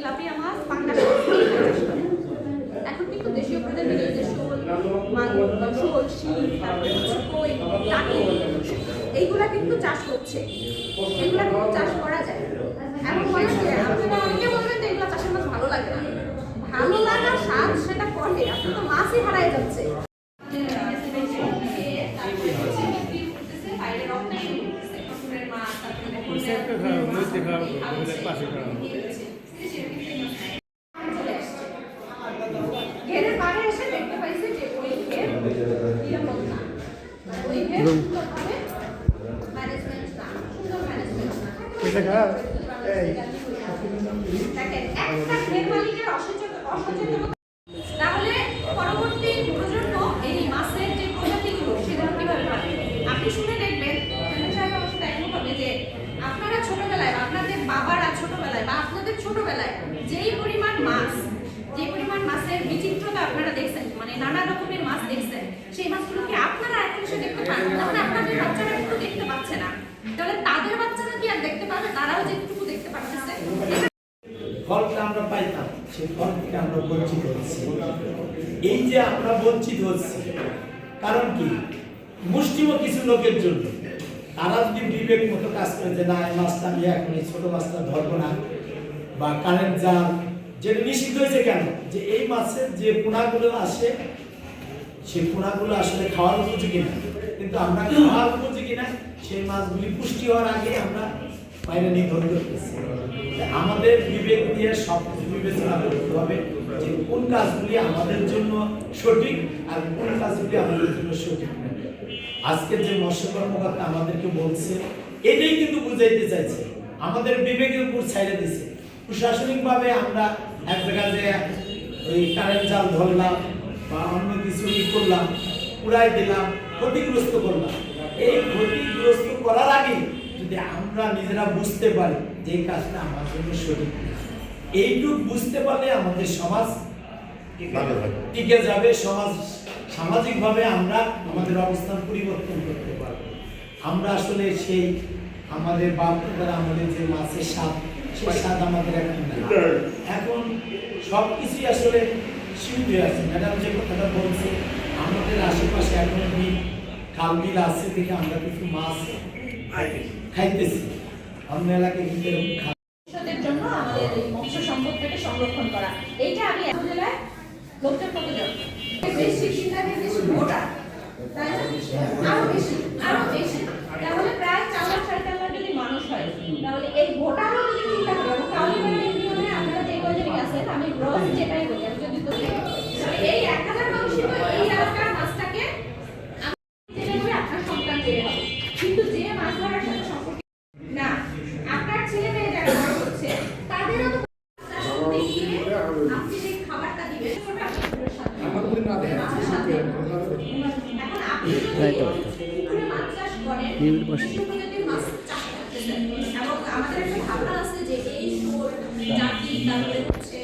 Tilapia মাছ, পাঙ্গাস এখন কিন্তু দেশীয় প্রজাতির এই যে শোল, শিং, তারপরে কই, টাকি এইগুলা কিন্তু চাষ হচ্ছে, এগুলা কিন্তু চাষ করা যায়। এমন মনে হয় আপনারা অনেকে বলবেন যে এগুলা চাষের মাছ ভালো লাগে না, ভালো লাগা স্বাদ সেটা পরে, আপনার তো মাছই হারাই যাচ্ছে। ঘেরের বাইরে এসে দেখতে পাইছে যে ওই ঘের নিরাপদ না, ওই ঘের সুন্দরভাবে ম্যানেজমেন্ট না, সুন্দর ম্যানেজমেন্ট না। দেখেন একটা ঘের মালিকের অসচেতনতা, তাহলে পরবর্তী প্রজন্ম এই মাছের যে প্রজাতিগুলো সেগুলো কিভাবে পাবে? আপনি শুনে দেখবেন যে আপনারা ছোটবেলায়, আপনাদের বাবারা ছোটবেলায় বা আপনাদের ছোটবেলায় যেই পরিমাণ মাছের বিচিত্রতা আপনারা দেখছেন, মানে নানা রকমের মাছ দেখছেন, সেই মাছগুলোকে আপনারা এখন এসে দেখতে পান না, মানে আপনাদের বাচ্চারা একটু দেখতে পাচ্ছে না, তাহলে তাদের বাচ্চারা কি আর দেখতে পাবে? তারাও যেটুকু দেখতে পাচ্ছে ফলটা আমরা পাইতাম, সেই ফল থেকে আমরা বঞ্চিত হচ্ছি। এই যে আমরা বঞ্চিত হচ্ছি কারণ কি? মুষ্টিমেয় কিছু লোকের জন্য। তারা যদি বিবেক মতো কাজ করে যে না এই মাছটা আমি এখন এই ছোট মাছটা ধরবো না, বা কারেন্ট জাল যেটা নিষিদ্ধ হয়েছে কেন? যে এই মাছের যে পোনাগুলো আসে সেই পোনাগুলো আসলে খাওয়ার উপযোগী না, কিন্তু আমরা খাওয়ার উপযোগী না সেই মাছগুলি পুষ্টি হওয়ার আগে আমরা বাইরে নিধন করতেছি। আমাদের বিবেক দিয়ে সব কিছু বিবেচনা করতে হবে যে কোন কাজগুলি আমাদের জন্য সঠিক আর কোন কাজগুলি আমাদের জন্য সঠিক না। আজকের যে মৎস্য কর্মকর্তা আমাদেরকে বলছে এটাই কিন্তু বুঝাইতে চাইছে, আমাদের বিবেকের উপর ছাইড়ে দিচ্ছে। প্রশাসনিকভাবে আমরা এক জায়গায় ওই কারেন্ট জাল ধরলাম বা অন্য কিছু করলাম, উড়াই দিলাম, ক্ষতিগ্রস্ত করলাম। এই ক্ষতিগ্রস্ত করার আগে যদি আমরা নিজেরা বুঝতে পারি যে এই কাজটা আমার জন্য সঠিক, এইটুকু বুঝতে পারলে আমাদের সমাজ টিকে যাবে, সামাজিকভাবে আমরা আমাদের অবস্থান পরিবর্তন করতে পারব। আমরা আসলে সেই আমাদের বাপদাদারা আমাদের যে মাছের স্বাদ, সেই স্বাদ আমাদের এখন সব কিছুই আসলে সীমিত হয়ে আছে। ম্যাডাম যে কথাটা বলছে আমাদের আশেপাশে এখন খাল বিল আছে দেখে আমরা কিছু মাছ খাইতেছি, অন্য এলাকায় কিন্তু জন্য আমাদের এই মৎস্য সম্পদটাকে সংরক্ষণ করা, এইটা আমি জেলায় লোকজন কতজন বেশি শিক্ষার্থী বেশি ভোটার, তাই না? আরো বেশি তাহলে প্রায় 4 লাখ 4.5 লাখ যদি মানুষ হয়, তাহলে এই ভোটারও যদি চিন্তা করি, এবং কাউলিবাড়ি ইউনিয়নে আপনারা যে কয়জন আছেন, আমি গ্রস যেটাই বলি, আমি যদি এই 1000 মানুষই তো এই এলাকার মাছটাকে জেনে করে আপনার সন্তান তৈরি হবে, কিন্তু যে মাছ ধরার সাথে সম্পর্ক না, আপনার ছেলে মেয়ে যারা বড় হচ্ছে তাদেরও তো আপনি যে খাবারটা দিবেন এখন আপনি পুকুরে মাছ চাষ করেন, প্রজাতির মাছ চাষ করতেছেন, এবং আমাদের একটা ভাবনা আছে যে এই শোল জাতি তারপরে হচ্ছে